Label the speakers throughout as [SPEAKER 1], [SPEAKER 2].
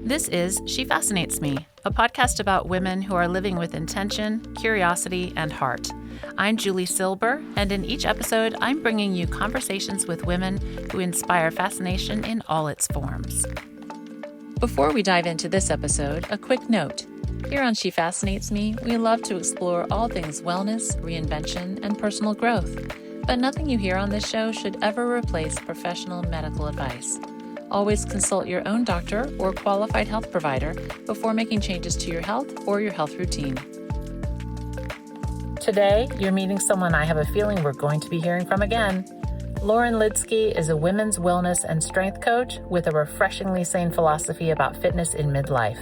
[SPEAKER 1] This is She Fascinates Me, a podcast about women who are living with intention, curiosity, and heart. I'm Julie Silber, and in each episode, I'm bringing you conversations with women who inspire fascination in all its forms. Before we dive into this episode, a quick note. Here on She Fascinates Me, we love to explore all things wellness, reinvention, and personal growth. But nothing you hear on this show should ever replace professional medical advice. Always consult your own doctor or qualified health provider before making changes to your health or your health routine. Today, you're meeting someone I have a feeling we're going to be hearing from again. Lauren Lidsky is a women's wellness and strength coach with a refreshingly sane philosophy about fitness in midlife.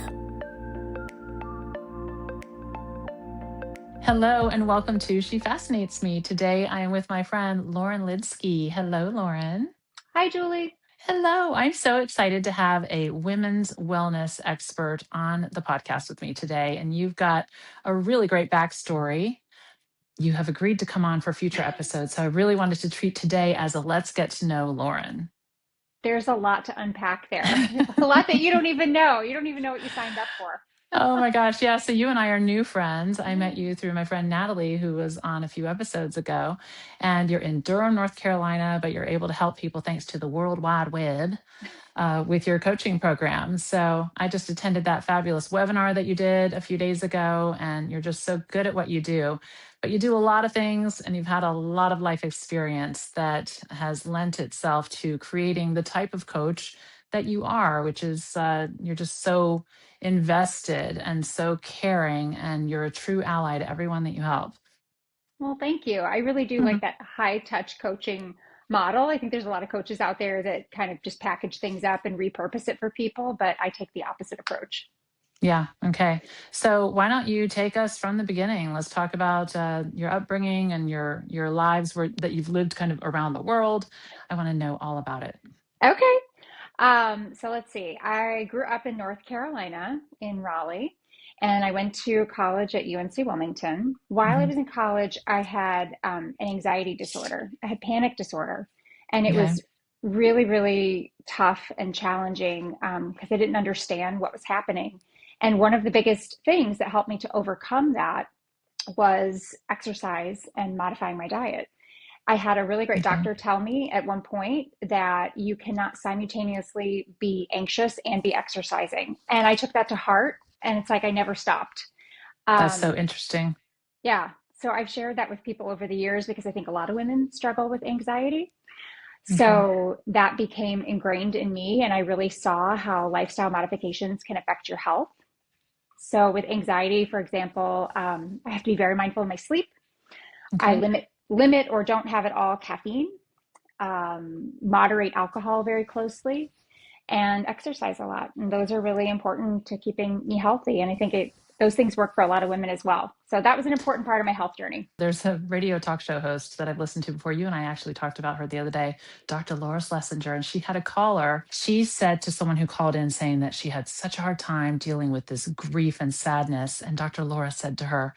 [SPEAKER 1] Hello and welcome to She Fascinates Me. Today, I am with my friend Lauren Lidsky. Hello, Lauren.
[SPEAKER 2] Hi, Julie.
[SPEAKER 1] Hello. I'm so excited to have a women's wellness expert on the podcast with me today. And you've got a really great backstory. You have agreed to come on for future episodes. So I really wanted to treat today as a let's get to know Lauren.
[SPEAKER 2] There's a lot to unpack there. A lot that you don't even know. You don't even know what you signed up for.
[SPEAKER 1] Oh my gosh. Yeah. So you and I are new friends. I met you through my friend Natalie, who was on a few episodes ago. And you're in Durham, North Carolina, but you're able to help people thanks to the World Wide Web with your coaching program. So I just attended that fabulous webinar that you did a few days ago, and you're just so good at what you do. But you do a lot of things, and you've had a lot of life experience that has lent itself to creating the type of coach that you are, which is you're just so invested and so caring, and you're a true ally to everyone that you help.
[SPEAKER 2] Well, thank you. I really do like that high touch coaching model. I think there's a lot of coaches out there that kind of just package things up and repurpose it for people, but I take the opposite approach.
[SPEAKER 1] Yeah. Okay. So why don't you take us from the beginning? Let's talk about your upbringing and your lives that you've lived kind of around the world. I want to know all about it.
[SPEAKER 2] Okay. So let's see. I grew up in North Carolina in Raleigh, and I went to college at UNC Wilmington. While I
[SPEAKER 1] Hmm.
[SPEAKER 2] was in college, I had an anxiety disorder. I had panic disorder, and it
[SPEAKER 1] Okay.
[SPEAKER 2] was really, really tough and challenging because I didn't understand what was happening. And one of the biggest things that helped me to overcome that was exercise and modifying my diet. I had a really great
[SPEAKER 1] Okay.
[SPEAKER 2] doctor tell me at one point that you cannot simultaneously be anxious and be exercising. And I took that to heart, and it's like I never stopped.
[SPEAKER 1] That's so
[SPEAKER 2] Um,
[SPEAKER 1] interesting.
[SPEAKER 2] yeah. So I've shared that with people over the years because I think a lot of women struggle with anxiety.
[SPEAKER 1] Okay.
[SPEAKER 2] So that became ingrained in me, and I really saw how lifestyle modifications can affect your health. So with anxiety, for example, I have to be very mindful of my sleep. I
[SPEAKER 1] Okay.
[SPEAKER 2] limit or don't have at all caffeine, moderate alcohol very closely, and exercise a lot. And those are really important to keeping me healthy. And I think those things work for a lot of women as well. So that was an important part of my health journey.
[SPEAKER 1] There's a radio talk show host that I've listened to before. You and I actually talked about her the other day, Dr. Laura Schlesinger, and she had a caller. She said to someone who called in saying that she had such a hard time dealing with this grief and sadness. And Dr. Laura said to her,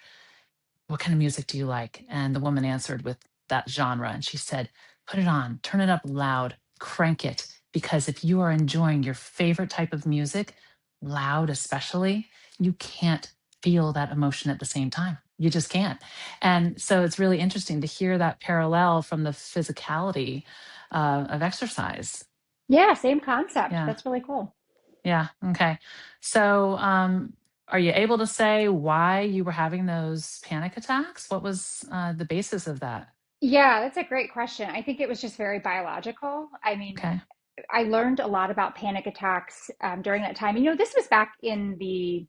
[SPEAKER 1] "What kind of music do you like?" And the woman answered with that genre. And she said, "Put it on, turn it up loud, crank it. Because if you are enjoying your favorite type of music, loud especially, you can't feel that emotion at the same time. You just can't." And so it's really interesting to hear that parallel from the physicality of exercise.
[SPEAKER 2] Yeah, same concept.
[SPEAKER 1] Yeah.
[SPEAKER 2] That's really cool.
[SPEAKER 1] Yeah. Okay. So, are you able to say why you were having those panic attacks? What was the basis of that?
[SPEAKER 2] Yeah, that's a great question. I think it was just very biological. I mean,
[SPEAKER 1] Okay.
[SPEAKER 2] I learned a lot about panic attacks during that time. This was back in the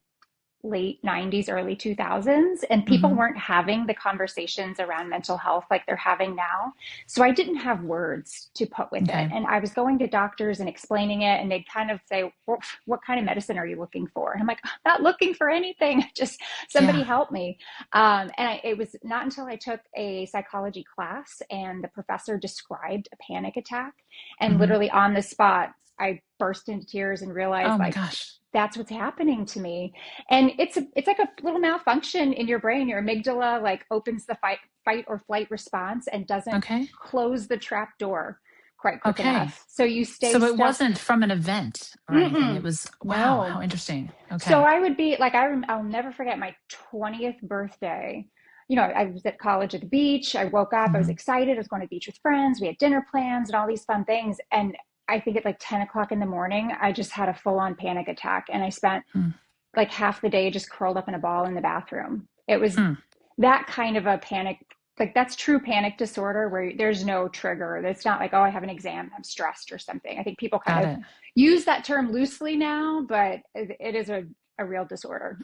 [SPEAKER 2] late 90s, early 2000s, and people
[SPEAKER 1] Hmm.
[SPEAKER 2] weren't having the conversations around mental health like they're having now. So I didn't have words to put with it.
[SPEAKER 1] Okay.
[SPEAKER 2] And I was going to doctors and explaining it, and they'd kind of say, well, what kind of medicine are you looking for? And I'm like, I'm not looking for anything. Just somebody
[SPEAKER 1] Yeah.
[SPEAKER 2] help me. It was not until I took a psychology class and the professor described a panic attack. And
[SPEAKER 1] Hmm.
[SPEAKER 2] literally on the spot, I burst into tears and realized
[SPEAKER 1] Oh my
[SPEAKER 2] like,
[SPEAKER 1] gosh.
[SPEAKER 2] that's what's happening to me. And it's like a little malfunction in your brain. Your amygdala like opens the fight or flight response and doesn't
[SPEAKER 1] Okay.
[SPEAKER 2] close the trap door quite quick
[SPEAKER 1] Okay.
[SPEAKER 2] enough. So you stay
[SPEAKER 1] So it
[SPEAKER 2] stuck.
[SPEAKER 1] wasn't from an event or anything. It
[SPEAKER 2] Mm-mm,
[SPEAKER 1] was, wow,
[SPEAKER 2] no.
[SPEAKER 1] how interesting.
[SPEAKER 2] So
[SPEAKER 1] Okay.
[SPEAKER 2] I would be like, I'll never forget my 20th birthday. I was at college at the beach. I woke up, I was
[SPEAKER 1] Hmm.
[SPEAKER 2] excited. I was going to the beach with friends. We had dinner plans and all these fun things. And I think at like 10 o'clock in the morning, I just had a full on panic attack. And I spent
[SPEAKER 1] Hmm.
[SPEAKER 2] like half the day just curled up in a ball in the bathroom. It was
[SPEAKER 1] Hmm.
[SPEAKER 2] that kind of a panic. Like that's true panic disorder where there's no trigger. It's not like, oh, I have an exam, I'm stressed or something. I think people kind
[SPEAKER 1] Got
[SPEAKER 2] of
[SPEAKER 1] it.
[SPEAKER 2] use that term loosely now, but it is a real disorder.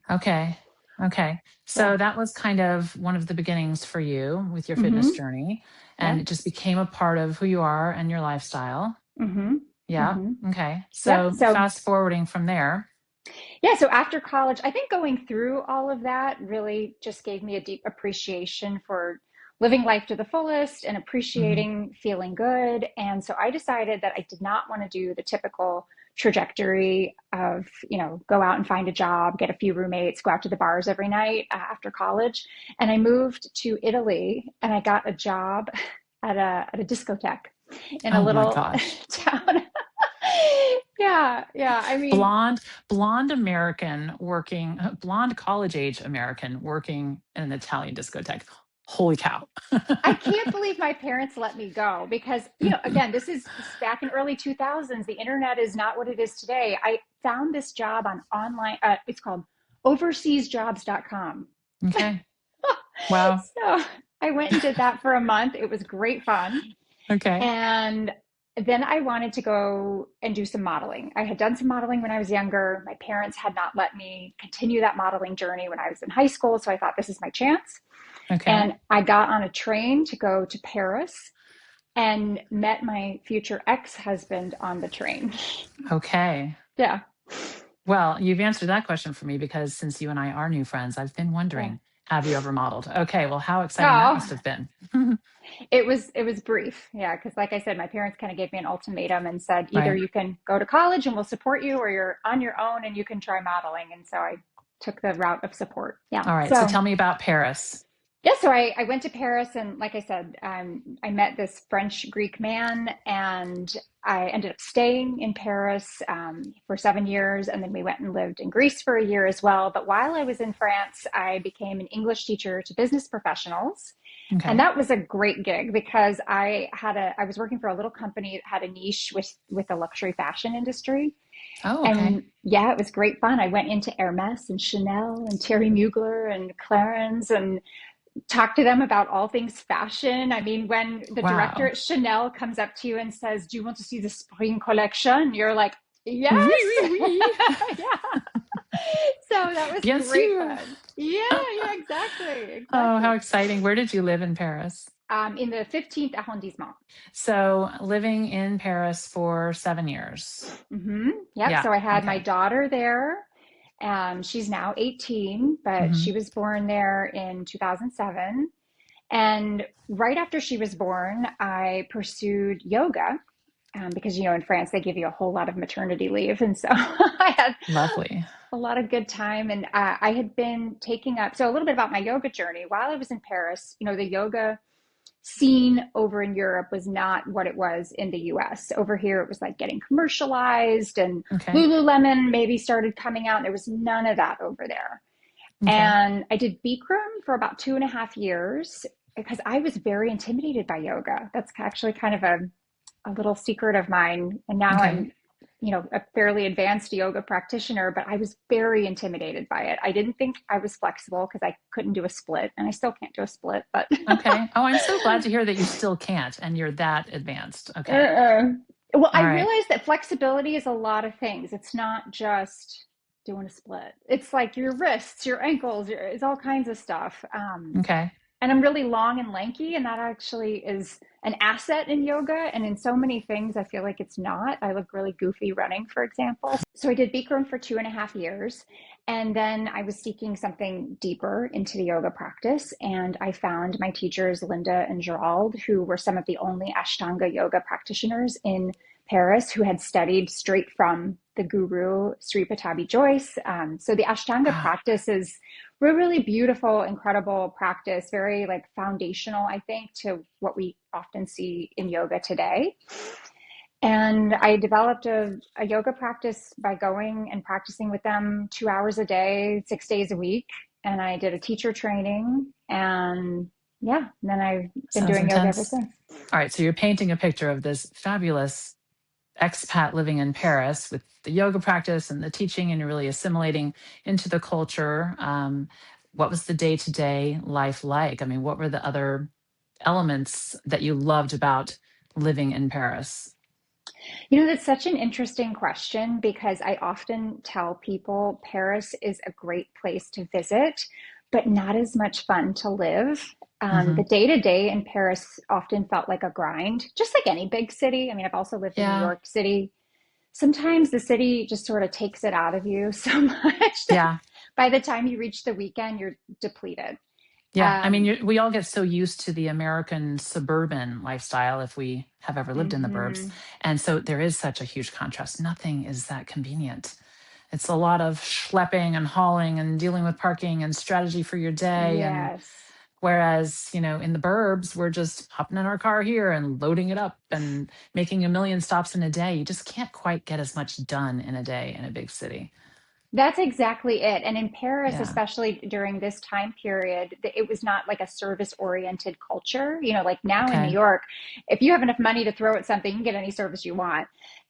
[SPEAKER 1] Okay. Okay.
[SPEAKER 2] Yeah.
[SPEAKER 1] So that was kind of one of the beginnings for you with your fitness
[SPEAKER 2] Mm-hmm.
[SPEAKER 1] journey, and
[SPEAKER 2] Yep.
[SPEAKER 1] it just became a part of who you are and your lifestyle.
[SPEAKER 2] Mm-hmm.
[SPEAKER 1] Yeah.
[SPEAKER 2] Mm-hmm.
[SPEAKER 1] Okay.
[SPEAKER 2] Yep.
[SPEAKER 1] So
[SPEAKER 2] So
[SPEAKER 1] fast forwarding from there.
[SPEAKER 2] yeah, so after college, I think going through all of that really just gave me a deep appreciation for living life to the fullest and
[SPEAKER 1] Hmm.
[SPEAKER 2] appreciating feeling good. And so I decided that I did not want to do the typical trajectory of, go out and find a job, get a few roommates, go out to the bars every night after college. And I moved to Italy and I got a job at a discotheque in a
[SPEAKER 1] Oh my
[SPEAKER 2] little
[SPEAKER 1] gosh.
[SPEAKER 2] town. Yeah, yeah. I mean,
[SPEAKER 1] Blonde, blonde American working, blonde college age American working in an Italian discotheque. Holy cow.
[SPEAKER 2] I can't believe my parents let me go because, again, this is back in early 2000s. The internet is not what it is today. I found this job on online, it's called overseasjobs.com.
[SPEAKER 1] Okay. Wow.
[SPEAKER 2] So I went and did that for a month. It was great fun.
[SPEAKER 1] Okay.
[SPEAKER 2] And then I wanted to go and do some modeling. I had done some modeling when I was younger. My parents had not let me continue that modeling journey when I was in high school. So I thought this is my chance.
[SPEAKER 1] Okay.
[SPEAKER 2] And I got on a train to go to Paris and met my future ex-husband on the train.
[SPEAKER 1] Okay.
[SPEAKER 2] Yeah.
[SPEAKER 1] Well, you've answered that question for me because since you and I are new friends, I've been
[SPEAKER 2] Yeah.
[SPEAKER 1] wondering, have you ever modeled? Okay. Well, how exciting that
[SPEAKER 2] Oh,
[SPEAKER 1] must have been.
[SPEAKER 2] it was brief. Yeah, because like I said, my parents kind of gave me an ultimatum and said either
[SPEAKER 1] Right.
[SPEAKER 2] you can go to college and we'll support you or you're on your own and you can try modeling. And so I took the route of support. Yeah.
[SPEAKER 1] All right. So
[SPEAKER 2] So
[SPEAKER 1] tell me about Paris.
[SPEAKER 2] yeah, so I went to Paris and like I said, I met this French Greek man and I ended up staying in Paris for 7 years. And then we went and lived in Greece for a year as well. But while I was in France, I became an English teacher to business professionals. And
[SPEAKER 1] Okay.
[SPEAKER 2] that was a great gig because I was working for a little company that had a niche with the luxury fashion industry.
[SPEAKER 1] Oh, okay.
[SPEAKER 2] And yeah, it was great fun. I went into Hermes and Chanel and Thierry Mugler and Clarins and talk to them about all things fashion. I mean, when the director
[SPEAKER 1] Wow.
[SPEAKER 2] at Chanel comes up to you and says, "Do you want to see the spring collection?" You're like,
[SPEAKER 1] Oui,
[SPEAKER 2] "Yes."
[SPEAKER 1] oui, oui.
[SPEAKER 2] Yeah. So that was
[SPEAKER 1] Bien
[SPEAKER 2] great
[SPEAKER 1] sûr.
[SPEAKER 2] fun. Yeah, yeah, exactly,
[SPEAKER 1] Oh, how
[SPEAKER 2] exactly.
[SPEAKER 1] exciting. Where did you live in Paris?
[SPEAKER 2] In the 15th arrondissement.
[SPEAKER 1] So living in Paris for 7 years.
[SPEAKER 2] Yep.
[SPEAKER 1] Yeah.
[SPEAKER 2] So I had my
[SPEAKER 1] Okay.
[SPEAKER 2] daughter there. She's now 18, but she
[SPEAKER 1] Hmm.
[SPEAKER 2] was born there in 2007. And right after she was born, I pursued yoga because, in France, they give you a whole lot of maternity leave. And so I had
[SPEAKER 1] Lovely.
[SPEAKER 2] a lot of good time. And I had been taking up, so a little bit about my yoga journey. While I was in Paris, the yoga scene over in Europe was not what it was in the US. Over here, it was like getting commercialized and
[SPEAKER 1] Okay.
[SPEAKER 2] Lululemon maybe started coming out. There was none of that over there.
[SPEAKER 1] Okay.
[SPEAKER 2] And I did Bikram for about 2.5 years because I was very intimidated by yoga. That's actually kind of a little secret of mine. And now
[SPEAKER 1] Okay.
[SPEAKER 2] I'm, a fairly advanced yoga practitioner, but I was very intimidated by it. I didn't think I was flexible because I couldn't do a split and I still can't do a split, but
[SPEAKER 1] Okay. Oh, I'm so glad to hear that you still can't and you're that advanced. Okay.
[SPEAKER 2] uh-uh. Well,
[SPEAKER 1] All
[SPEAKER 2] I
[SPEAKER 1] right.
[SPEAKER 2] realized that flexibility is a lot of things. It's not just doing a split. It's like your wrists, your ankles, it's all kinds of stuff.
[SPEAKER 1] Okay.
[SPEAKER 2] And I'm really long and lanky, and that actually is an asset in yoga. And in so many things, I feel like it's not. I look really goofy running, for example. So I did Bikram for 2.5 years. And then I was seeking something deeper into the yoga practice. And I found my teachers, Linda and Gerald, who were some of the only Ashtanga yoga practitioners in Paris who had studied straight from the guru Sri Patabi Joyce. So the Ashtanga
[SPEAKER 1] Wow.
[SPEAKER 2] practice is really beautiful, incredible practice, very like foundational, I think, to what we often see in yoga today. And I developed a yoga practice by going and practicing with them 2 hours a day, 6 days a week. And I did a teacher training. And yeah, and then I've been
[SPEAKER 1] Sounds
[SPEAKER 2] doing yoga ever
[SPEAKER 1] intense.
[SPEAKER 2] since.
[SPEAKER 1] All right, so you're painting a picture of this fabulous expat living in Paris with the yoga practice and the teaching, and you're really assimilating into the culture. What was the day to day life like? I mean, what were the other elements that you loved about living in Paris?
[SPEAKER 2] That's such an interesting question because I often tell people Paris is a great place to visit, but not as much fun to live. The
[SPEAKER 1] Hmm.
[SPEAKER 2] day to day in Paris often felt like a grind, just like any big city. I mean, I've also lived in New
[SPEAKER 1] Yeah,
[SPEAKER 2] York City. Sometimes the city just sort of takes it out of you so much that
[SPEAKER 1] yeah,
[SPEAKER 2] by the time you reach the weekend, you're depleted.
[SPEAKER 1] yeah. I mean,
[SPEAKER 2] Um,
[SPEAKER 1] we all get so used to the American suburban lifestyle if we have ever lived in the burbs.
[SPEAKER 2] mhm.
[SPEAKER 1] And so there is such a huge contrast. Nothing is that convenient. It's a lot of schlepping and hauling and dealing with parking and strategy for your day. And
[SPEAKER 2] Yes.
[SPEAKER 1] whereas, in the burbs, we're just hopping in our car here and loading it up and making a million stops in a day. You just can't quite get as much done in a day in a big city.
[SPEAKER 2] That's exactly it. And in Paris,
[SPEAKER 1] Yeah.
[SPEAKER 2] especially during this time period, it was not like a service-oriented culture. Like now in New
[SPEAKER 1] Okay.
[SPEAKER 2] York, if you have enough money to throw at something, you can get any service you want.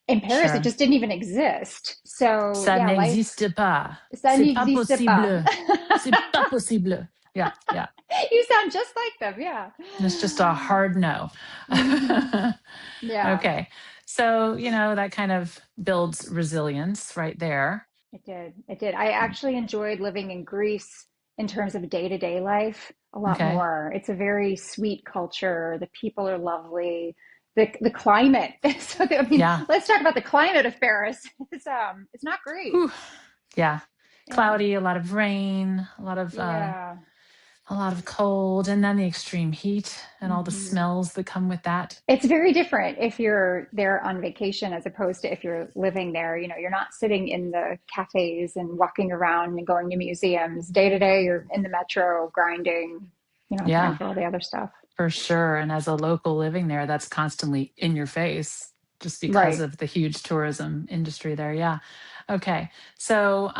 [SPEAKER 2] In Paris, it
[SPEAKER 1] Sure.
[SPEAKER 2] just didn't even exist. So
[SPEAKER 1] Ça
[SPEAKER 2] yeah, life,
[SPEAKER 1] n'existe pas.
[SPEAKER 2] ça
[SPEAKER 1] C'est pas
[SPEAKER 2] n'existe pas.
[SPEAKER 1] possible. C'est pas possible. Yeah. Yeah.
[SPEAKER 2] You sound just like them. Yeah.
[SPEAKER 1] It's just a hard no.
[SPEAKER 2] Hmm. Yeah.
[SPEAKER 1] Okay. So, that kind of builds resilience right there.
[SPEAKER 2] It did. It did. I actually enjoyed living in Greece in terms of day-to-day life a lot
[SPEAKER 1] Okay.
[SPEAKER 2] more. It's a very sweet culture. The people are lovely. The climate. So I mean,
[SPEAKER 1] Yeah.
[SPEAKER 2] let's talk about the climate of Paris. It's not great.
[SPEAKER 1] Whew. Yeah.
[SPEAKER 2] Yeah.
[SPEAKER 1] Cloudy, a lot of rain,
[SPEAKER 2] Yeah.
[SPEAKER 1] a lot of cold, and then the extreme heat and all the
[SPEAKER 2] Hmm.
[SPEAKER 1] smells that come with that.
[SPEAKER 2] It's very different if you're there on vacation as opposed to if you're living there. You're not sitting in the cafes and walking around and going to museums. Day to day, you're in the metro grinding. You don't have time
[SPEAKER 1] Yeah,
[SPEAKER 2] for all the other stuff.
[SPEAKER 1] for sure. And as a local living there, that's constantly in your face just because
[SPEAKER 2] Right.
[SPEAKER 1] of the huge tourism industry there. Yeah. Okay. So,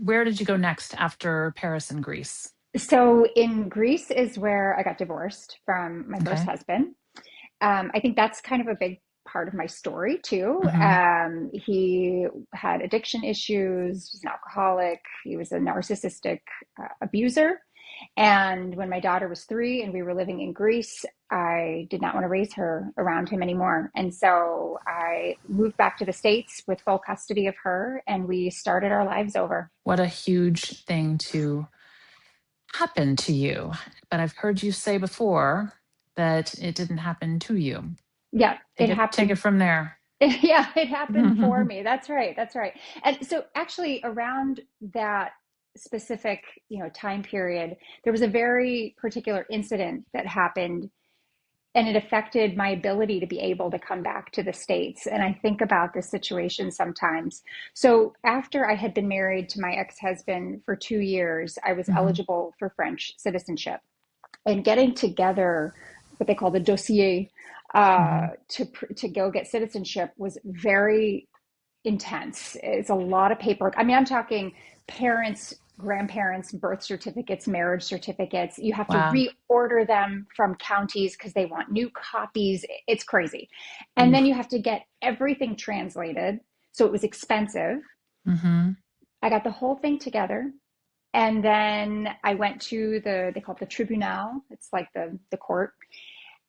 [SPEAKER 1] where did you go next after Paris and Greece?
[SPEAKER 2] So in Greece is where I got divorced from my first
[SPEAKER 1] Okay.
[SPEAKER 2] husband. I think that's kind of a big part of my story too.
[SPEAKER 1] Hmm.
[SPEAKER 2] He had addiction issues, he was an alcoholic, he was a narcissistic abuser. And when my daughter was 3 and we were living in Greece, I did not want to raise her around him anymore. And so I moved back to the States with full custody of her, and we started our lives over.
[SPEAKER 1] What a huge thing to happen to you. But I've heard you say before that it didn't happen to you.
[SPEAKER 2] Yeah,
[SPEAKER 1] Take
[SPEAKER 2] it
[SPEAKER 1] it
[SPEAKER 2] happened.
[SPEAKER 1] from there.
[SPEAKER 2] Yeah, it happened for me. That's right. That's right. And so actually around that specific, time period, there was a very particular incident that happened and it affected my ability to be able to come back to the States. And I think about this situation sometimes. So after I had been married to my ex-husband for 2 years, I was
[SPEAKER 1] Hmm.
[SPEAKER 2] eligible for French citizenship and getting together what they call the dossier
[SPEAKER 1] Hmm.
[SPEAKER 2] to go get citizenship was very intense. It's a lot of paperwork. I mean, I'm talking parents, grandparents, birth certificates, marriage certificates. You have to
[SPEAKER 1] Wow.
[SPEAKER 2] reorder them from counties because they want new copies. It's crazy. And
[SPEAKER 1] Ooh.
[SPEAKER 2] then you have to get everything translated. So it was expensive.
[SPEAKER 1] Hmm.
[SPEAKER 2] I got the whole thing together. And then I went to they call it the tribunal. It's like the court.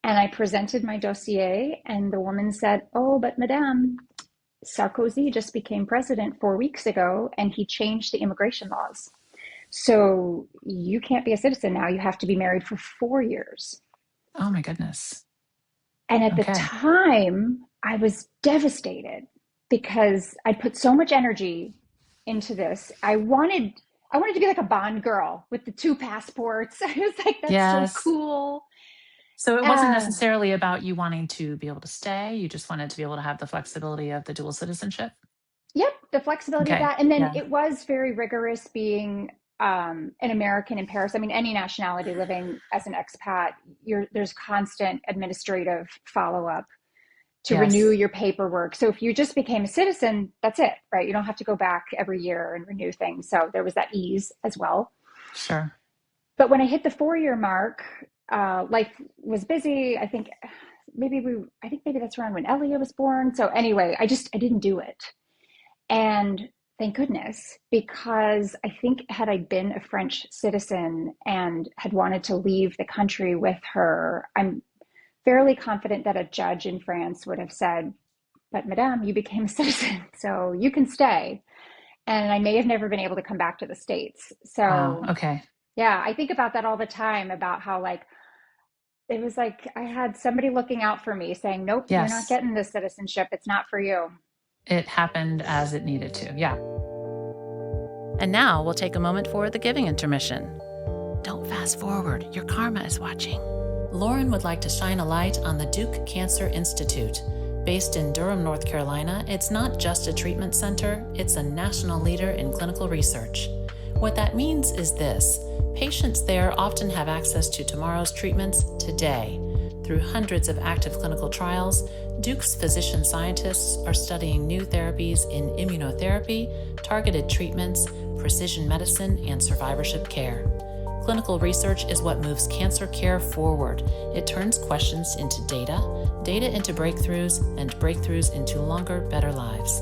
[SPEAKER 2] And I presented my dossier, and the woman said, "Oh, but Madame, Sarkozy just became president 4 weeks ago, and he changed the immigration laws. So you can't be a citizen now. You have to be married for 4 years."
[SPEAKER 1] Oh my goodness.
[SPEAKER 2] And at the
[SPEAKER 1] Okay.
[SPEAKER 2] time, I was devastated because I put so much energy into this. I wanted to be like a Bond girl with the two passports. I was like, that's so
[SPEAKER 1] Yes.
[SPEAKER 2] cool.
[SPEAKER 1] So it wasn't
[SPEAKER 2] Uh,
[SPEAKER 1] necessarily about you wanting to be able to stay. You just wanted to be able to have the flexibility of the dual citizenship.
[SPEAKER 2] Yep, the flexibility of
[SPEAKER 1] Okay.
[SPEAKER 2] that. And then
[SPEAKER 1] Yeah.
[SPEAKER 2] it was very rigorous being an American in Paris, I mean, any nationality living as an expat, there's constant administrative follow up to renew
[SPEAKER 1] Yes.
[SPEAKER 2] your paperwork. So if you just became a citizen, that's it, right? You don't have to go back every year and renew things. So there was that ease as well.
[SPEAKER 1] Sure.
[SPEAKER 2] But when I hit the 4 year mark, life was busy. I think maybe that's around when Elia was born. So anyway, I didn't do it. And thank goodness, because I think had I been a French citizen and had wanted to leave the country with her, I'm fairly confident that a judge in France would have said, but Madame, you became a citizen, so you can stay. And I may have never been able to come back to the States.
[SPEAKER 1] Wow.
[SPEAKER 2] So,
[SPEAKER 1] Okay.
[SPEAKER 2] yeah, I think about that all the time about how, like, it was like I had somebody looking out for me saying, nope, you're not
[SPEAKER 1] Yes.
[SPEAKER 2] getting this citizenship. It's not for you.
[SPEAKER 1] It happened as it needed to. Yeah. And now we'll take a moment for the giving intermission. Don't fast forward. Your karma is watching. Lauren would like to shine a light on the Duke Cancer Institute. Based in Durham, North Carolina, it's not just a treatment center, it's a national leader in clinical research. What that means is this: patients there often have access to tomorrow's treatments today. Through hundreds of active clinical trials, Duke's physician scientists are studying new therapies in immunotherapy, targeted treatments, precision medicine, and survivorship care. Clinical research is what moves cancer care forward. It turns questions into data, data into breakthroughs, and breakthroughs into longer, better lives.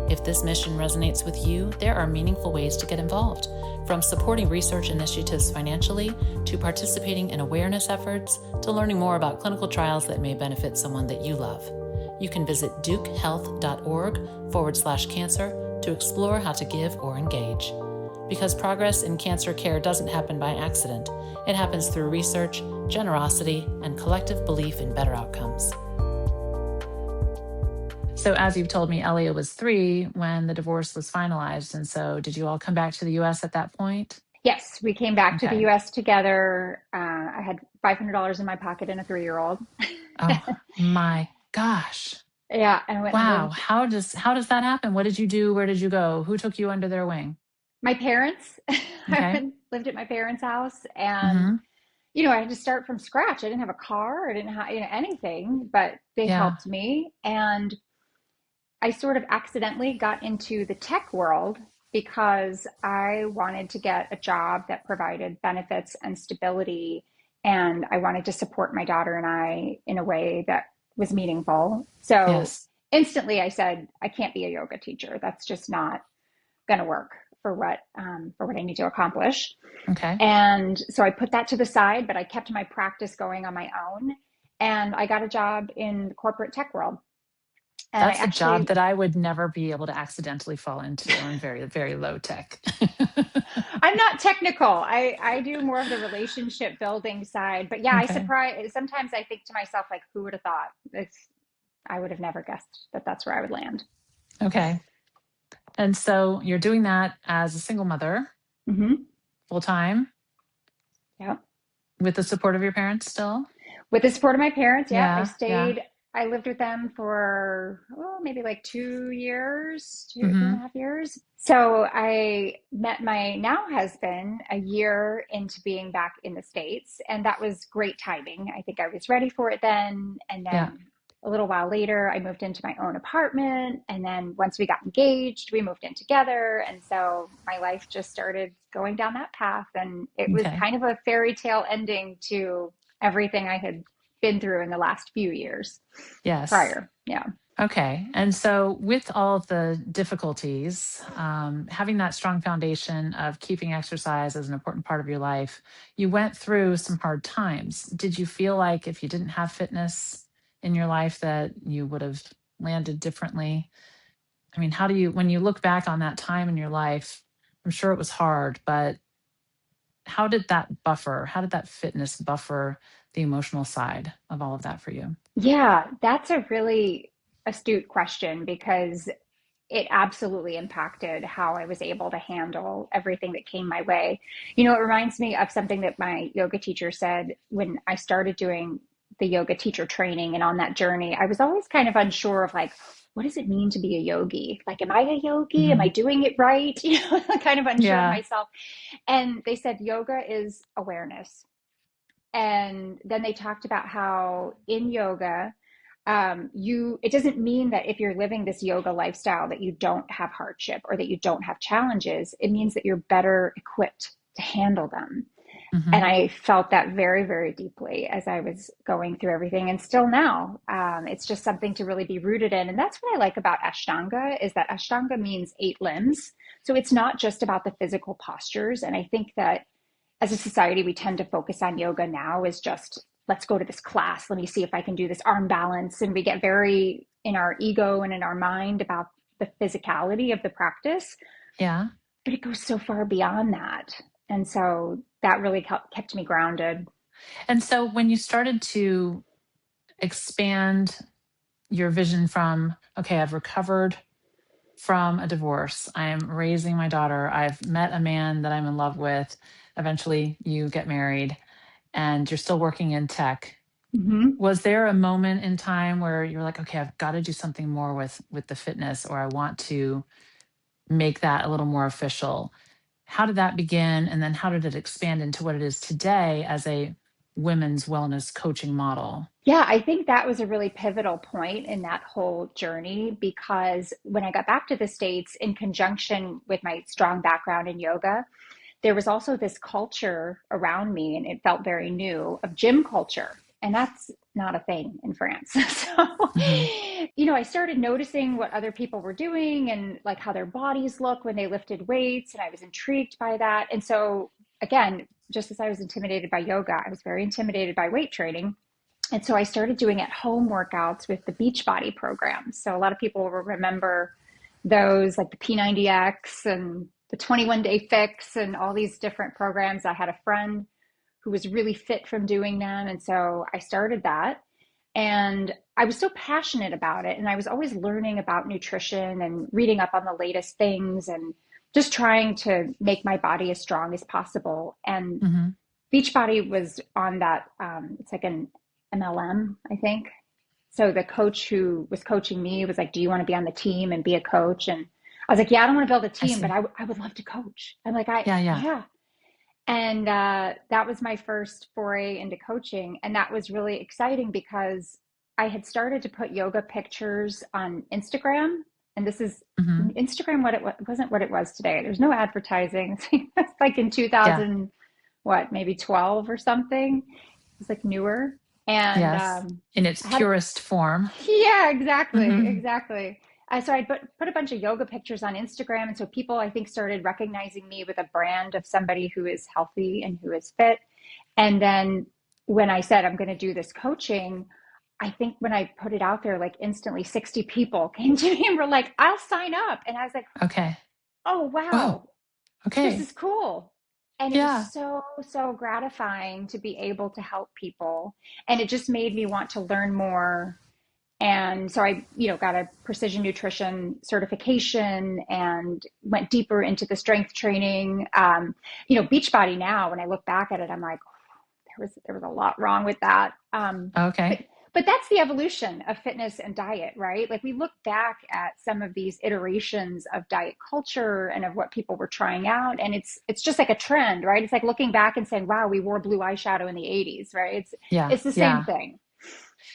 [SPEAKER 1] If this mission resonates with you, there are meaningful ways to get involved, from supporting research initiatives financially, to participating in awareness efforts, to learning more about clinical trials that may benefit someone that you love. You can visit dukehealth.org/cancer to explore how to give or engage. Because progress in cancer care doesn't happen by accident. It happens through research, generosity, and collective belief in better outcomes. So as you've told me, Elia was 3 when the divorce was finalized. And so did you all come back to the US at that point?
[SPEAKER 2] Yes, we came back to the
[SPEAKER 1] Okay.
[SPEAKER 2] US together. I had $500 in my pocket and a 3 year old.
[SPEAKER 1] Oh my gosh.
[SPEAKER 2] Yeah, and I went and
[SPEAKER 1] Wow.
[SPEAKER 2] lived.
[SPEAKER 1] How does that happen? What did you do? Where did you go? Who took you under their wing?
[SPEAKER 2] My parents, I
[SPEAKER 1] Okay.
[SPEAKER 2] went, lived at my parents' house, and
[SPEAKER 1] Mm-hmm.
[SPEAKER 2] I had to start from scratch. I didn't have a car, I didn't have anything, but they
[SPEAKER 1] Yeah.
[SPEAKER 2] helped me. And I sort of accidentally got into the tech world because I wanted to get a job that provided benefits and stability. And I wanted to support my daughter and I in a way that was meaningful. So
[SPEAKER 1] Yes.
[SPEAKER 2] instantly I said, I can't be a yoga teacher. That's just not going to work for what I need to accomplish.
[SPEAKER 1] Okay.
[SPEAKER 2] And so I put that to the side, but I kept my practice going on my own. And I got a job in the corporate tech world. And I
[SPEAKER 1] That's a job
[SPEAKER 2] actually
[SPEAKER 1] that I would never be able to accidentally fall into. I'm very, very low tech.
[SPEAKER 2] I'm not technical. I do more of the relationship building side. But yeah,
[SPEAKER 1] Okay.
[SPEAKER 2] sometimes I think to myself, like, who would have thought? I would have never guessed that that's where I would land.
[SPEAKER 1] Okay. And so you're doing that as a single mother,
[SPEAKER 2] Hmm.
[SPEAKER 1] full time,
[SPEAKER 2] Yeah.
[SPEAKER 1] with the support of your parents still?
[SPEAKER 2] With the support of my parents, yeah,
[SPEAKER 1] Yeah. Yeah.
[SPEAKER 2] I lived with them for maybe like 2 years, two and a
[SPEAKER 1] Mm-hmm.
[SPEAKER 2] half years. So I met my now husband a year into being back in the States, and that was great timing. I think I was ready for it then. And
[SPEAKER 1] Yeah.
[SPEAKER 2] then a little while later, I moved into my own apartment. And then once we got engaged, we moved in together. And so my life just started going down that path. And it was
[SPEAKER 1] Okay.
[SPEAKER 2] kind of a fairy tale ending to everything I had been through in the last few years
[SPEAKER 1] Yes.
[SPEAKER 2] prior. Yeah.
[SPEAKER 1] Okay. And so, with all of the difficulties, having that strong foundation of keeping exercise as an important part of your life, you went through some hard times. Did you feel like if you didn't have fitness in your life, that you would have landed differently? I mean, when you look back on that time in your life, I'm sure it was hard, but how did that fitness buffer the emotional side of all of that for you?
[SPEAKER 2] Yeah, that's a really astute question because it absolutely impacted how I was able to handle everything that came my way. It reminds me of something that my yoga teacher said when I started doing the yoga teacher training and on that journey. I was always kind of unsure of, like, what does it mean to be a yogi? Like, am I a yogi? Am I
[SPEAKER 1] Hmm.
[SPEAKER 2] doing it right? Kind of unsure of
[SPEAKER 1] Yeah.
[SPEAKER 2] myself. And they said yoga is awareness. And then they talked about how in yoga, you it doesn't mean that if you're living this yoga lifestyle that you don't have hardship or that you don't have challenges. It means that you're better equipped to handle them. And
[SPEAKER 1] Hmm.
[SPEAKER 2] I felt that very, very deeply as I was going through everything, and still now. It's just something to really be rooted in. And that's what I like about Ashtanga, is that Ashtanga means 8 limbs. So it's not just about the physical postures. And I think that as a society, we tend to focus on yoga now as just, let's go to this class. Let me see if I can do this arm balance. And we get very in our ego and in our mind about the physicality of the practice,
[SPEAKER 1] Yeah.
[SPEAKER 2] but it goes so far beyond that. And so that really kept me grounded.
[SPEAKER 1] And so when you started to expand your vision from, okay, I've recovered from a divorce, I am raising my daughter, I've met a man that I'm in love with, eventually you get married, and you're still working in tech.
[SPEAKER 2] Mm-hmm.
[SPEAKER 1] Was there a moment in time where you're like, okay, I've got to do something more with the fitness, or I want to make that a little more official? How did that begin? And then how did it expand into what it is today as a women's wellness coaching model?
[SPEAKER 2] Yeah, I think that was a really pivotal point in that whole journey, because when I got back to the States, in conjunction with my strong background in yoga, there was also this culture around me, and it felt very new, of gym culture. And that's not a thing in France. So,
[SPEAKER 1] Hmm.
[SPEAKER 2] I started noticing what other people were doing and like how their bodies look when they lifted weights. And I was intrigued by that. And so, again, just as I was intimidated by yoga, I was very intimidated by weight training. And so I started doing at home workouts with the Beachbody program. So a lot of people will remember those, like the P90X and the 21 Day Fix and all these different programs. I had a friend who was really fit from doing them. And so I started that. And I was so passionate about it. And I was always learning about nutrition and reading up on the latest things and just trying to make my body as strong as possible. And
[SPEAKER 1] Hmm.
[SPEAKER 2] Beachbody was on that, it's like an MLM, I think. So the coach who was coaching me was like, do you want to be on the team and be a coach? And I was like, yeah, I don't want to build a
[SPEAKER 1] I
[SPEAKER 2] team, but
[SPEAKER 1] see.
[SPEAKER 2] I would love to coach. I'm like,
[SPEAKER 1] Yeah, yeah.
[SPEAKER 2] yeah. And that was my first foray into coaching. And that was really exciting because I had started to put yoga pictures on Instagram. And this is
[SPEAKER 1] Hmm.
[SPEAKER 2] Instagram, what it wasn't what it was today. There's no advertising. It's like in
[SPEAKER 1] Yeah.
[SPEAKER 2] 2000, what, maybe 12 or something. It's like newer. And
[SPEAKER 1] Yes. In its
[SPEAKER 2] I had
[SPEAKER 1] purest form.
[SPEAKER 2] yeah, exactly,
[SPEAKER 1] Hmm.
[SPEAKER 2] exactly. So I put a bunch of yoga pictures on Instagram, and so people, I think, started recognizing me with a brand of somebody who is healthy and who is fit. And then when I said I'm going to do this coaching, I think when I put it out there, like instantly 60 people came to me and were like, "I'll sign up." And I was like,
[SPEAKER 1] Okay.
[SPEAKER 2] "Oh,
[SPEAKER 1] Whoa.
[SPEAKER 2] wow, this
[SPEAKER 1] Okay.
[SPEAKER 2] is cool." And it was
[SPEAKER 1] Yeah.
[SPEAKER 2] so, so gratifying to be able to help people. And it just made me want to learn more. And so I, got a precision nutrition certification and went deeper into the strength training. Beachbody now, when I look back at it, I'm like, there was a lot wrong with that. But
[SPEAKER 1] Okay.
[SPEAKER 2] but that's the evolution of fitness and diet, right? Like we look back at some of these iterations of diet culture and of what people were trying out, and it's just like a trend, right? It's like looking back and saying, "Wow, we wore blue eyeshadow in the '80s," right?
[SPEAKER 1] Yeah.
[SPEAKER 2] It's the same
[SPEAKER 1] Yeah.
[SPEAKER 2] thing.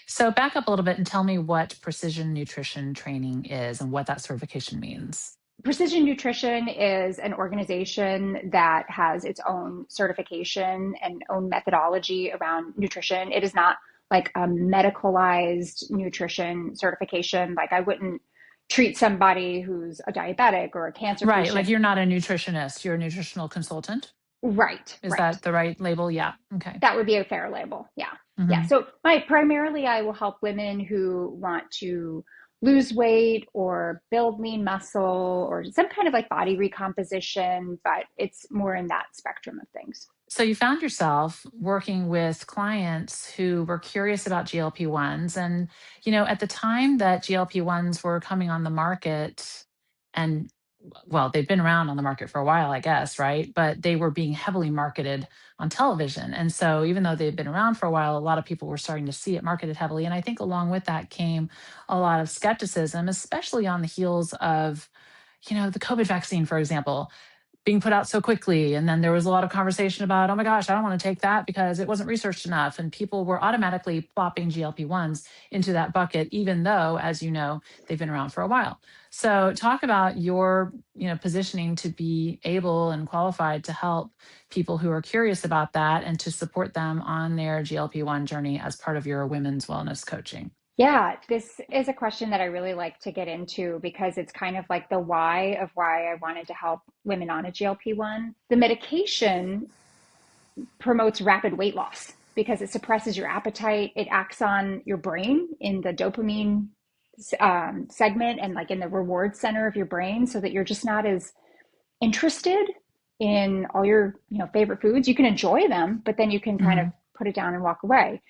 [SPEAKER 1] So back up a little bit and tell me what precision nutrition training is and what that certification means.
[SPEAKER 2] Precision Nutrition is an organization that has its own certification and own methodology around nutrition. It is not like a medicalized nutrition certification. Like I wouldn't treat somebody who's a diabetic or a cancer
[SPEAKER 1] Right. Like
[SPEAKER 2] patient.
[SPEAKER 1] you're not a nutritionist, you're a nutritional consultant.
[SPEAKER 2] Right,
[SPEAKER 1] Is
[SPEAKER 2] right.
[SPEAKER 1] that the right label? Yeah. Okay.
[SPEAKER 2] That would be a fair label. Yeah. Yeah.
[SPEAKER 1] Hmm.
[SPEAKER 2] So my primarily I will help women who want to lose weight or build lean muscle or some kind of like body recomposition, but it's more in that spectrum of things.
[SPEAKER 1] So you found yourself working with clients who were curious about GLP-1s. And, at the time that GLP-1s were coming on the market and well, they've been around on the market for a while, I guess, right? But they were being heavily marketed on television. And so even though they've been around for a while, a lot of people were starting to see it marketed heavily. And I think along with that came a lot of skepticism, especially on the heels of, the COVID vaccine, for example, being put out so quickly. And then there was a lot of conversation about, oh my gosh, I don't want to take that because it wasn't researched enough. And people were automatically plopping GLP-1s into that bucket, even though, as you know, they've been around for a while. So talk about your, positioning to be able and qualified to help people who are curious about that and to support them on their GLP-1 journey as part of your women's wellness coaching.
[SPEAKER 2] Yeah, this is a question that I really like to get into because it's kind of like the why of why I wanted to help women on a GLP-1. The medication promotes rapid weight loss because it suppresses your appetite. It acts on your brain in the dopamine segment and like in the reward center of your brain so that you're just not as interested in all your favorite foods. You can enjoy them, but then you can kind of
[SPEAKER 1] Mhm.
[SPEAKER 2] put it down and walk away.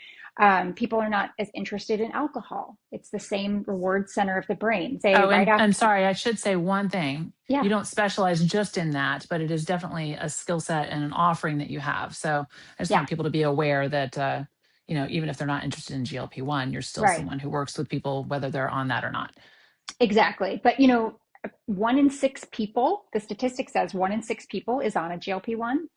[SPEAKER 2] People are not as interested in alcohol. It's the same reward center of the brain. Say
[SPEAKER 1] Oh,
[SPEAKER 2] right
[SPEAKER 1] and
[SPEAKER 2] after,
[SPEAKER 1] sorry, I should say one thing. You
[SPEAKER 2] yeah,
[SPEAKER 1] don't specialize just in that, but it is definitely a skill set and an offering that you have. So I just
[SPEAKER 2] yeah,
[SPEAKER 1] want people to be aware that, even if they're not interested in GLP-1, you're still
[SPEAKER 2] right.
[SPEAKER 1] someone who works with people, whether they're on that or not.
[SPEAKER 2] Exactly. But one in six people, the statistic says one in six people is on a GLP-1.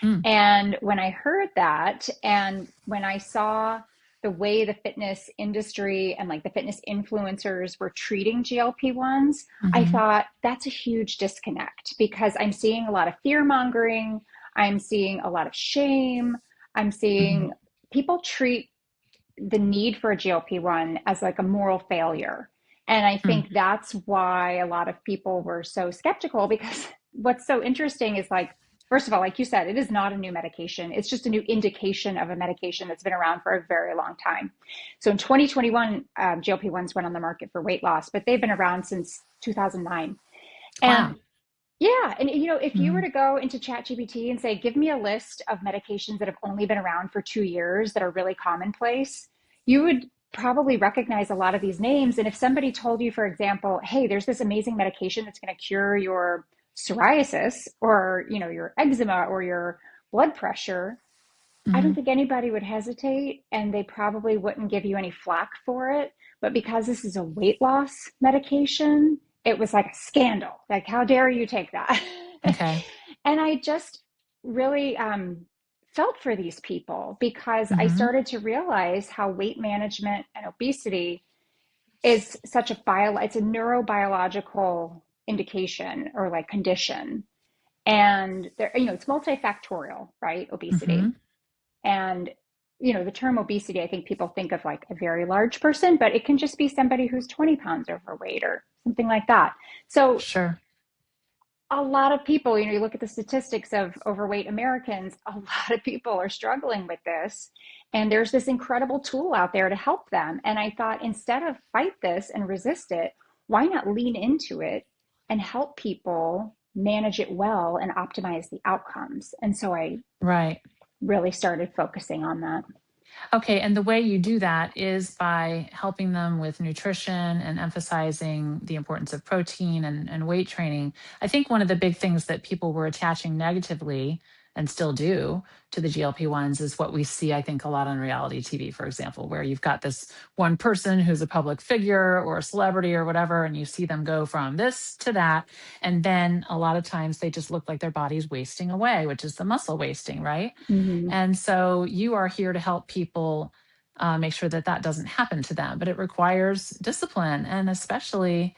[SPEAKER 1] Mm,
[SPEAKER 2] And when I heard that, and when I saw the way the fitness industry and like the fitness influencers were treating GLP-1s, I
[SPEAKER 1] hmm
[SPEAKER 2] thought that's a huge disconnect because I'm seeing a lot of fear mongering. I'm seeing a lot of shame. I'm
[SPEAKER 1] hmm
[SPEAKER 2] seeing people treat the need for a GLP-1 as like a moral failure. And I
[SPEAKER 1] mm,
[SPEAKER 2] think that's why a lot of people were so skeptical because what's so interesting is like, first of all, like you said, it is not a new medication. It's just a new indication of a medication that's been around for a very long time. So in 2021, GLP-1s went on the market for weight loss, but they've been around since 2009.
[SPEAKER 1] wow.
[SPEAKER 2] And yeah, and if you were
[SPEAKER 1] Mm,
[SPEAKER 2] to go into ChatGPT and say, give me a list of medications that have only been around for 2 years that are really commonplace, you would probably recognize a lot of these names. And if somebody told you, for example, hey, there's this amazing medication that's going to cure your psoriasis or, your eczema or your blood pressure, I don't
[SPEAKER 1] hmm
[SPEAKER 2] think anybody would hesitate and they probably wouldn't give you any flack for it. But because this is a weight loss medication, it was like a scandal. Like, how dare you take that?
[SPEAKER 1] Okay.
[SPEAKER 2] And I just really felt for these people because I
[SPEAKER 1] hmm
[SPEAKER 2] started to realize how weight management and obesity is such a it's a neurobiological indication or like condition. And there, it's multifactorial, right?
[SPEAKER 1] hmm
[SPEAKER 2] Obesity. And, the term obesity, I think people think of like a very large person, but it can just be somebody who's 20 pounds overweight or something like that. So
[SPEAKER 1] Sure.
[SPEAKER 2] a lot of people, you look at the statistics of overweight Americans, a lot of people are struggling with this. And there's this incredible tool out there to help them. And I thought instead of fight this and resist it, why not lean into it and help people manage it well and optimize the outcomes? And so I
[SPEAKER 1] Right.
[SPEAKER 2] really started focusing on that.
[SPEAKER 1] Okay, and the way you do that is by helping them with nutrition and emphasizing the importance of protein and weight training. I think one of the big things that people were attaching negatively and still do to the GLP-1s is what we see, I think, a lot on reality TV, for example, where you've got this one person who's a public figure or a celebrity or whatever, and you see them go from this to that. And then a lot of times they just look like their body's wasting away, which is the muscle wasting, right?
[SPEAKER 2] Hmm.
[SPEAKER 1] And so you are here to help people make sure that that doesn't happen to them. But it requires discipline. And especially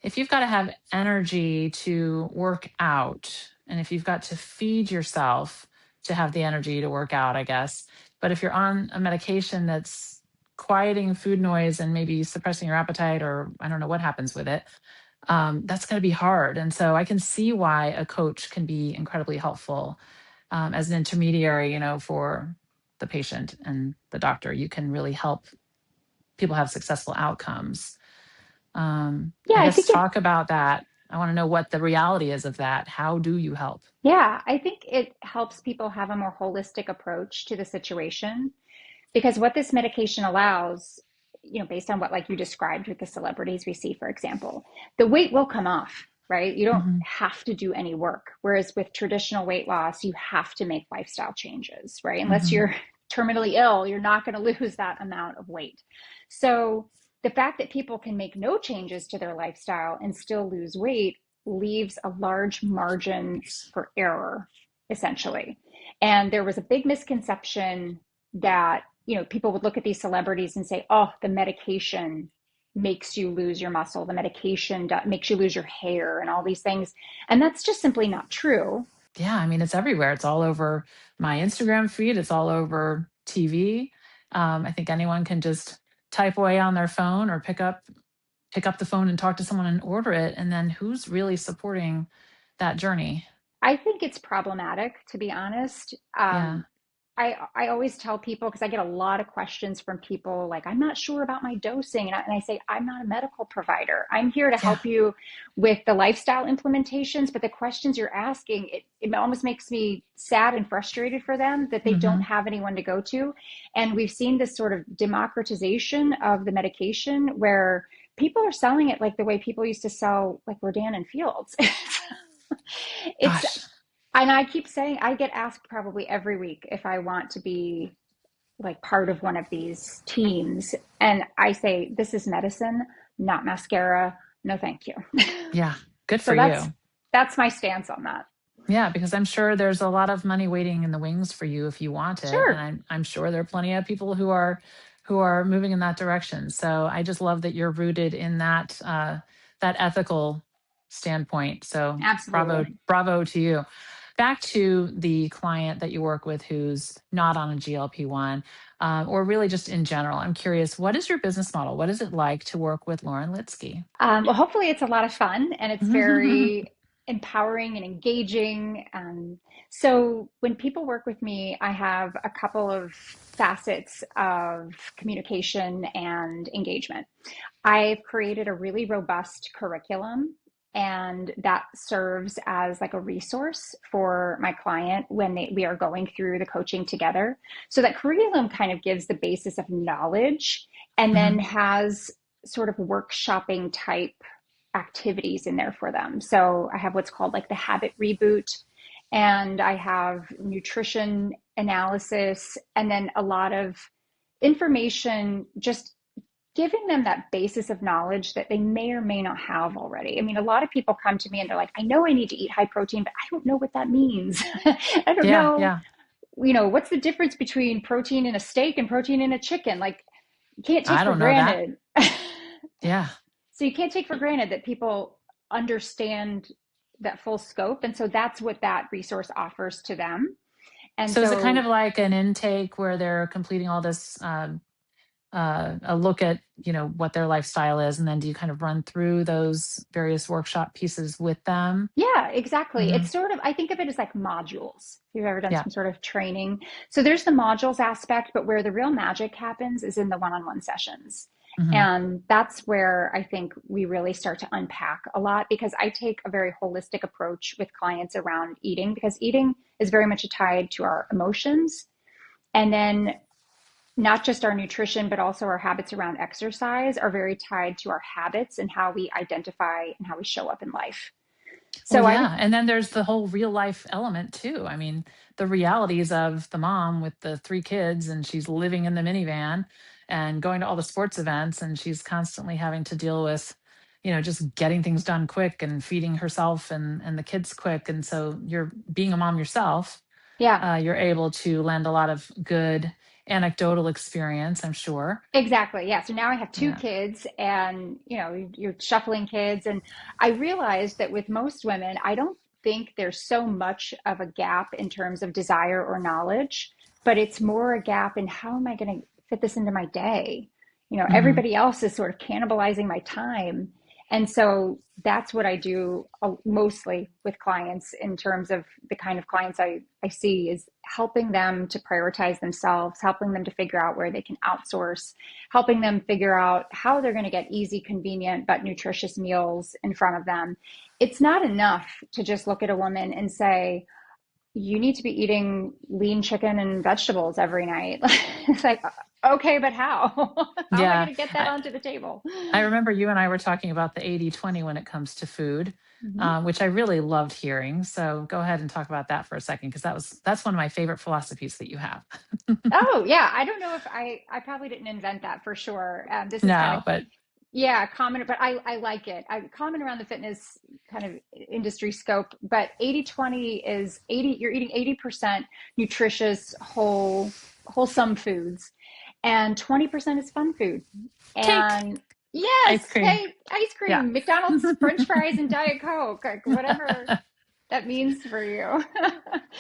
[SPEAKER 1] if you've got to have energy to work out, and if you've got to feed yourself to have the energy to work out, I guess. But if you're on a medication that's quieting food noise and maybe suppressing your appetite, or I don't know what happens with it, that's going to be hard. And so I can see why a coach can be incredibly helpful as an intermediary, for the patient and the doctor. You can really help people have successful outcomes.
[SPEAKER 2] Yeah,
[SPEAKER 1] I
[SPEAKER 2] I
[SPEAKER 1] guess
[SPEAKER 2] think it,
[SPEAKER 1] talk about that. I want to know what the reality is of that. How do you help?
[SPEAKER 2] yeah, I think it helps people have a more holistic approach to the situation because what this medication allows, based on what like you described with the celebrities we see, for example, the weight will come off. right? You don't
[SPEAKER 1] Hmm.
[SPEAKER 2] have to do any work. Whereas with traditional weight loss, you have to make lifestyle changes, right? Unless
[SPEAKER 1] Hmm.
[SPEAKER 2] you're terminally ill, you're not going to lose that amount of weight. So the fact that people can make no changes to their lifestyle and still lose weight leaves a large margin for error, essentially. And there was a big misconception that, people would look at these celebrities and say, oh, the medication makes you lose your muscle, the medication makes you lose your hair, and all these things. And that's just simply not true.
[SPEAKER 1] Yeah, I mean, it's everywhere. It's all over my Instagram feed. It's all over TV. I think anyone can just type away on their phone or pick up the phone and talk to someone and order it. And then who's really supporting that journey?
[SPEAKER 2] I think it's problematic, to be honest.
[SPEAKER 1] Yeah.
[SPEAKER 2] I always tell people, because I get a lot of questions from people like, I'm not sure about my dosing. And I say, I'm not a medical provider. I'm here to
[SPEAKER 1] Yeah.
[SPEAKER 2] help you with the lifestyle implementations. But the questions you're asking, it almost makes me sad and frustrated for them that they don't
[SPEAKER 1] Hmm.
[SPEAKER 2] have anyone to go to. And we've seen this sort of democratization of the medication where people are selling it like the way people used to sell like Rodan and Fields. It's
[SPEAKER 1] Gosh.
[SPEAKER 2] and I keep saying, I get asked probably every week if I want to be like part of one of these teams. And I say, this is medicine, not mascara. No, thank you.
[SPEAKER 1] Yeah. Good
[SPEAKER 2] So
[SPEAKER 1] for you.
[SPEAKER 2] that's my stance on that.
[SPEAKER 1] Yeah, because I'm sure there's a lot of money waiting in the wings for you if you want it, and
[SPEAKER 2] Sure.
[SPEAKER 1] I'm sure there are plenty of people who are moving in that direction. So I just love that you're rooted in that ethical standpoint. So
[SPEAKER 2] Absolutely.
[SPEAKER 1] bravo to you. Back to the client that you work with who's not on a GLP-1, or really just in general. I'm curious, what is your business model? What is it like to work with Lauren Lidsky?
[SPEAKER 2] Well, hopefully it's a lot of fun and it's very empowering and engaging. So when people work with me, I have a couple of facets of communication and engagement. I've created a really robust curriculum, and that serves as like a resource for my client when we are going through the coaching together. So that curriculum kind of gives the basis of knowledge and then
[SPEAKER 1] Mhm.
[SPEAKER 2] has sort of workshopping type activities in there for them. So I have what's called like the habit reboot, and I have nutrition analysis, and then a lot of information, just giving them that basis of knowledge that they may or may not have already. I mean, a lot of people come to me and they're like, I know I need to eat high protein, but I don't know what that means. I don't
[SPEAKER 1] Yeah,
[SPEAKER 2] know,
[SPEAKER 1] yeah.
[SPEAKER 2] what's the difference between protein in a steak and protein in a chicken? Like, you can't take
[SPEAKER 1] I
[SPEAKER 2] for
[SPEAKER 1] don't know that.
[SPEAKER 2] granted.
[SPEAKER 1] Yeah.
[SPEAKER 2] So you can't take for granted that people understand that full scope. And so that's what that resource offers to them. And
[SPEAKER 1] So is it kind of
[SPEAKER 2] so,
[SPEAKER 1] like an intake where they're completing all this, a look at, what their lifestyle is, and then do you kind of run through those various workshop pieces with them?
[SPEAKER 2] yeah, exactly.
[SPEAKER 1] Hmm.
[SPEAKER 2] It's sort of, I think of it as like modules. If you've ever done
[SPEAKER 1] Yeah.
[SPEAKER 2] some sort of training. So there's the modules aspect, but where the real magic happens is in the one-on-one sessions.
[SPEAKER 1] Hmm.
[SPEAKER 2] And that's where I think we really start to unpack a lot, because I take a very holistic approach with clients around eating, because eating is very much tied to our emotions. And then not just our nutrition, but also our habits around exercise are very tied to our habits and how we identify and how we show up in life.
[SPEAKER 1] Well,
[SPEAKER 2] So I would,
[SPEAKER 1] yeah. And then there's the whole real life element too. I mean, the realities of the mom with the three kids, and she's living in the minivan and going to all the sports events, and she's constantly having to deal with, just getting things done quick and feeding herself and the kids quick. And so you're being a mom yourself,
[SPEAKER 2] yeah.
[SPEAKER 1] you're able to lend a lot of good anecdotal experience, I'm sure.
[SPEAKER 2] Exactly. Yeah. So now I have two
[SPEAKER 1] Yeah.
[SPEAKER 2] kids, and you're shuffling kids, and I realized that with most women, I don't think there's so much of a gap in terms of desire or knowledge, but it's more a gap in how am I going to fit this into my day?
[SPEAKER 1] Hmm.
[SPEAKER 2] Everybody else is sort of cannibalizing my time. And so that's what I do mostly with clients, in terms of the kind of clients I see, is helping them to prioritize themselves, helping them to figure out where they can outsource, helping them figure out how they're going to get easy, convenient, but nutritious meals in front of them. It's not enough to just look at a woman and say, you need to be eating lean chicken and vegetables every night. It's like, Okay, but how? How am I
[SPEAKER 1] Yeah.
[SPEAKER 2] going to get that onto the table?
[SPEAKER 1] I remember you and I were talking about the 80-20 when it comes to food,
[SPEAKER 2] Mhm.
[SPEAKER 1] which I really loved hearing. So go ahead and talk about that for a second, because that's one of my favorite philosophies that you have.
[SPEAKER 2] Oh, yeah. I don't know if I probably didn't invent that for sure. This is kind of,
[SPEAKER 1] No, but
[SPEAKER 2] yeah, common, but I like it. Common around the fitness kind of industry scope, but 80-20 is 80, you're eating 80% nutritious, wholesome foods, and 20% is fun food.
[SPEAKER 1] cake,
[SPEAKER 2] And
[SPEAKER 1] ice
[SPEAKER 2] yes,
[SPEAKER 1] cream.
[SPEAKER 2] cake, ice
[SPEAKER 1] Yeah.
[SPEAKER 2] cream, McDonald's, French fries, and Diet Coke, like whatever that means for you.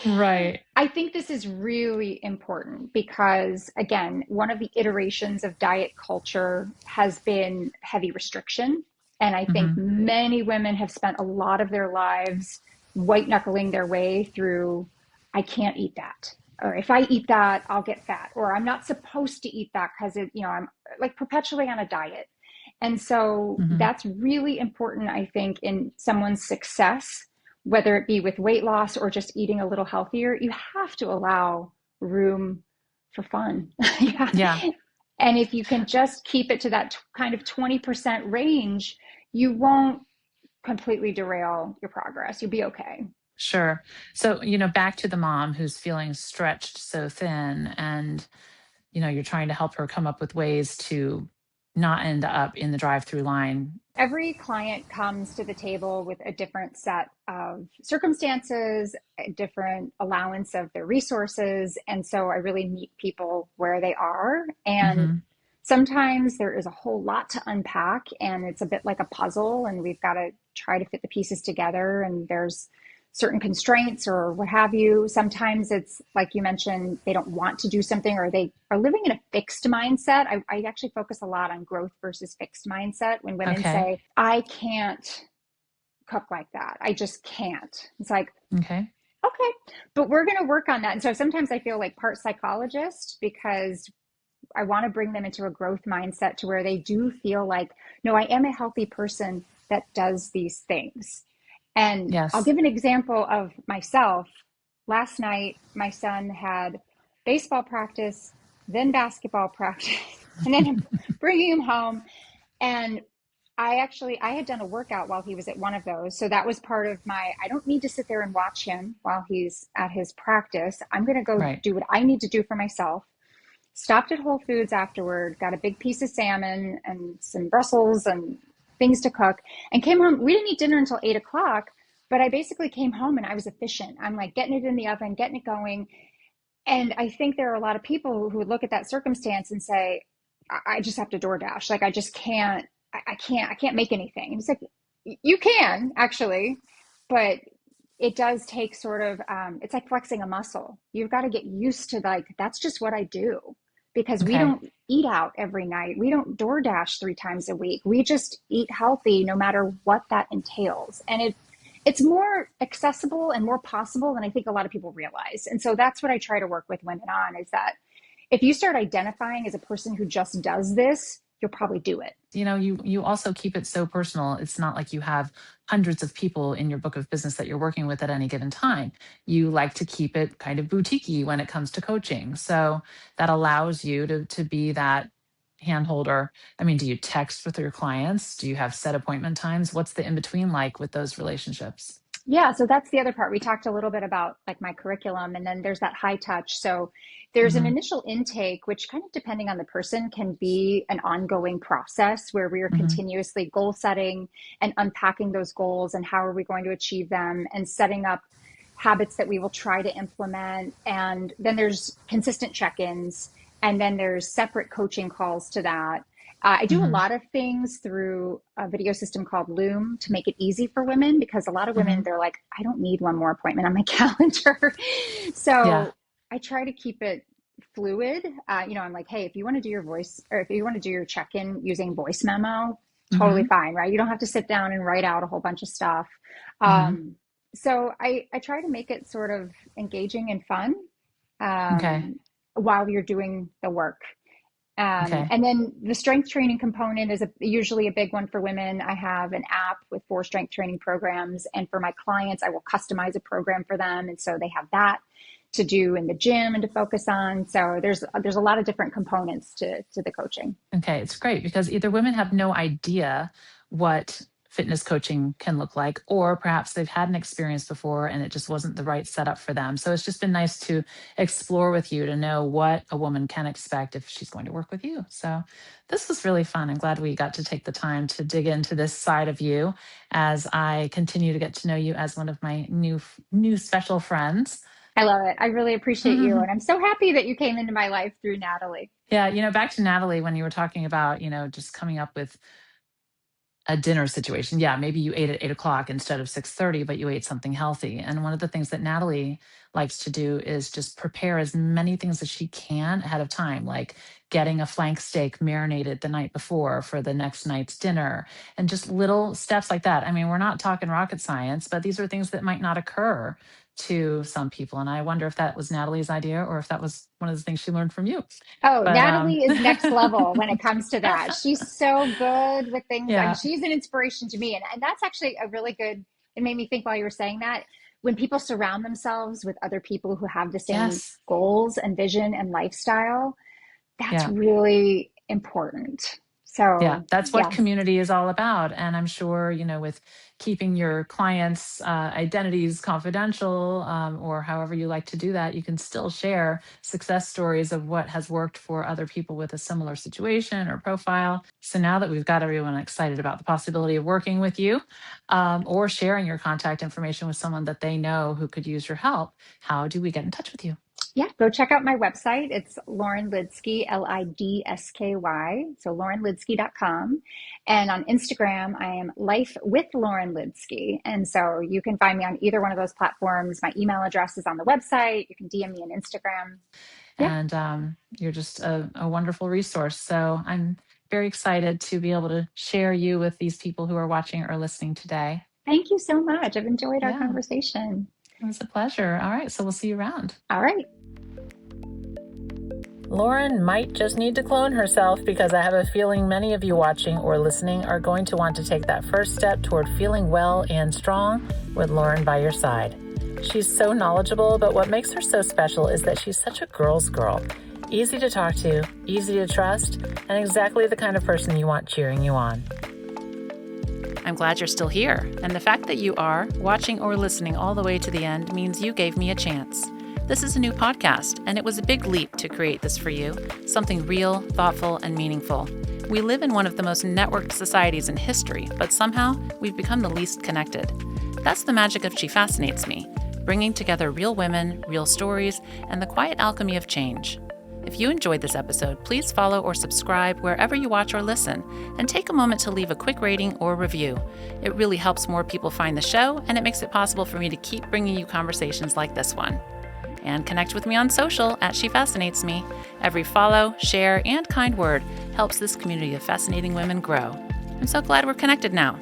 [SPEAKER 1] Right.
[SPEAKER 2] I think this is really important because, again, one of the iterations of diet culture has been heavy restriction. And I think
[SPEAKER 1] Hmm.
[SPEAKER 2] many women have spent a lot of their lives white knuckling their way through, I can't eat that. Or if I eat that, I'll get fat. Or I'm not supposed to eat that because I'm like perpetually on a diet. And so
[SPEAKER 1] Hmm.
[SPEAKER 2] that's really important, I think, in someone's success, whether it be with weight loss or just eating a little healthier. You have to allow room for fun. Yeah.
[SPEAKER 1] Yeah,
[SPEAKER 2] And if you can just keep it to that kind of 20% range, you won't completely derail your progress. You'll be okay.
[SPEAKER 1] sure. So, back to the mom who's feeling stretched so thin, and, you're trying to help her come up with ways to not end up in the drive-through line.
[SPEAKER 2] Every client comes to the table with a different set of circumstances, a different allowance of their resources. And so I really meet people where they are. And
[SPEAKER 1] Hmm.
[SPEAKER 2] sometimes there is a whole lot to unpack, and it's a bit like a puzzle, and we've got to try to fit the pieces together. And there's certain constraints or what have you. Sometimes it's like you mentioned, they don't want to do something, or they are living in a fixed mindset. I actually focus a lot on growth versus fixed mindset. When women
[SPEAKER 1] Okay.
[SPEAKER 2] say, I can't cook like that, I just can't. It's like,
[SPEAKER 1] Okay.
[SPEAKER 2] okay, but we're going to work on that. And so sometimes I feel like part psychologist because I want to bring them into a growth mindset to where they do feel like, no, I am a healthy person that does these things. And I'll
[SPEAKER 1] Yes.
[SPEAKER 2] give an example of myself. Last night, my son had baseball practice, then basketball practice, and then bringing him home. And I had done a workout while he was at one of those. So that was part of my, I don't need to sit there and watch him while he's at his practice. I'm going to go
[SPEAKER 1] Right.
[SPEAKER 2] do what I need to do for myself. Stopped at Whole Foods afterward, got a big piece of salmon and some Brussels and things to cook, and came home. We didn't eat dinner until 8 o'clock, but I basically came home and I was efficient. I'm like getting it in the oven, getting it going. And I think there are a lot of people who would look at that circumstance and say, I just have to DoorDash. Like I just can't, I can't make anything. And it's like, you can actually, but it does take sort of, it's like flexing a muscle. You've got to get used to like, that's just what I do because we
[SPEAKER 1] Okay.
[SPEAKER 2] don't eat out every night. We don't DoorDash 3 times a week. We just eat healthy no matter what that entails. And it's more accessible and more possible than I think a lot of people realize. And so that's what I try to work with women on is that if you start identifying as a person who just does this, you'll probably do it.
[SPEAKER 1] You also keep it so personal. It's not like you have hundreds of people in your book of business that you're working with at any given time. You like to keep it kind of boutiquey when it comes to coaching. So that allows you to be that hand holder. I mean, do you text with your clients? Do you have set appointment times? What's the in between like with those relationships?
[SPEAKER 2] Yeah, so that's the other part. We talked a little bit about like my curriculum, and then there's that high touch. So there's an
[SPEAKER 1] Hmm.
[SPEAKER 2] initial intake, which kind of depending on the person can be an ongoing process where we are
[SPEAKER 1] Hmm.
[SPEAKER 2] continuously goal setting and unpacking those goals and how are we going to achieve them and setting up habits that we will try to implement. And then there's consistent check-ins, and then there's separate coaching calls to that. I do a
[SPEAKER 1] Hmm.
[SPEAKER 2] lot of things through a video system called Loom to make it easy for women because a lot of women,
[SPEAKER 1] Hmm.
[SPEAKER 2] they're like, I don't need one more appointment on my calendar.
[SPEAKER 1] Yeah.
[SPEAKER 2] So I try to keep it fluid. I'm like, hey, if you want to do your voice or if you want to do your check in using voice memo, totally
[SPEAKER 1] Hmm.
[SPEAKER 2] fine, right? You don't have to sit down and write out a whole bunch of stuff.
[SPEAKER 1] Hmm.
[SPEAKER 2] Um, so I try to make it sort of engaging and fun
[SPEAKER 1] Okay.
[SPEAKER 2] um, while you're doing the work.
[SPEAKER 1] Okay.
[SPEAKER 2] And then the strength training component is usually a big one for women. I have an app with 4 strength training programs. And for my clients, I will customize a program for them. And so they have that to do in the gym and to focus on. So there's a lot of different components to the coaching.
[SPEAKER 1] Okay, it's great because either women have no idea what fitness coaching can look like, or perhaps they've had an experience before and it just wasn't the right setup for them. So it's just been nice to explore with you to know what a woman can expect if she's going to work with you. So this was really fun. I'm glad we got to take the time to dig into this side of you as I continue to get to know you as one of my new special friends.
[SPEAKER 2] I love it. I really appreciate you. And I'm so happy that you came into my life through Natalie.
[SPEAKER 1] Yeah, back to Natalie when you were talking about, just coming up with a dinner situation. Yeah, maybe you ate at 8 o'clock instead of 6:30, but you ate something healthy. And one of the things that Natalie likes to do is just prepare as many things as she can ahead of time, like getting a flank steak marinated the night before for the next night's dinner, and just little steps like that. I mean, we're not talking rocket science, but these are things that might not occur to some people. And I wonder if that was Natalie's idea or if that was one of the things she learned from you.
[SPEAKER 2] Oh,
[SPEAKER 1] But
[SPEAKER 2] Natalie is next level when it comes to that. She's so good with things. I mean,
[SPEAKER 1] yeah,
[SPEAKER 2] she's an inspiration to me. And that's actually a really good, it made me think while you were saying that, when people surround themselves with other people who have the same
[SPEAKER 1] yes.
[SPEAKER 2] goals and vision and lifestyle, that's
[SPEAKER 1] Yeah.
[SPEAKER 2] really important.
[SPEAKER 1] Yeah,
[SPEAKER 2] So,
[SPEAKER 1] that's what
[SPEAKER 2] yeah.
[SPEAKER 1] community is all about. And I'm sure, with keeping your clients' identities confidential, or however you like to do that, you can still share success stories of what has worked for other people with a similar situation or profile. So now that we've got everyone excited about the possibility of working with you, or sharing your contact information with someone that they know who could use your help, how do we get in touch with you?
[SPEAKER 2] Yeah, go check out my website. It's Lauren Lidsky, Lidsky. So laurenlidsky.com. And on Instagram, I am Life with Lauren Lidsky. And so you can find me on either one of those platforms. My email address is on the website. You can DM me on Instagram. Yeah.
[SPEAKER 1] And you're just a wonderful resource. So I'm very excited to be able to share you with these people who are watching or listening today.
[SPEAKER 2] Thank you so much. I've enjoyed our
[SPEAKER 1] Yeah,
[SPEAKER 2] conversation.
[SPEAKER 1] it was a pleasure. All right, so we'll see you around.
[SPEAKER 2] All right.
[SPEAKER 1] Lauren might just need to clone herself because I have a feeling many of you watching or listening are going to want to take that first step toward feeling well and strong with Lauren by your side. She's so knowledgeable, but what makes her so special is that she's such a girl's girl. Easy to talk to, easy to trust, and exactly the kind of person you want cheering you on. I'm glad you're still here, and the fact that you are, watching or listening all the way to the end means you gave me a chance. This is a new podcast, and it was a big leap to create this for you, something real, thoughtful, and meaningful. We live in one of the most networked societies in history, but somehow we've become the least connected. That's the magic of She Fascinates Me, bringing together real women, real stories, and the quiet alchemy of change. If you enjoyed this episode, please follow or subscribe wherever you watch or listen, and take a moment to leave a quick rating or review. It really helps more people find the show, and it makes it possible for me to keep bringing you conversations like this one. And connect with me on social at She Fascinates Me. Every follow, share, and kind word helps this community of fascinating women grow. I'm so glad we're connected now.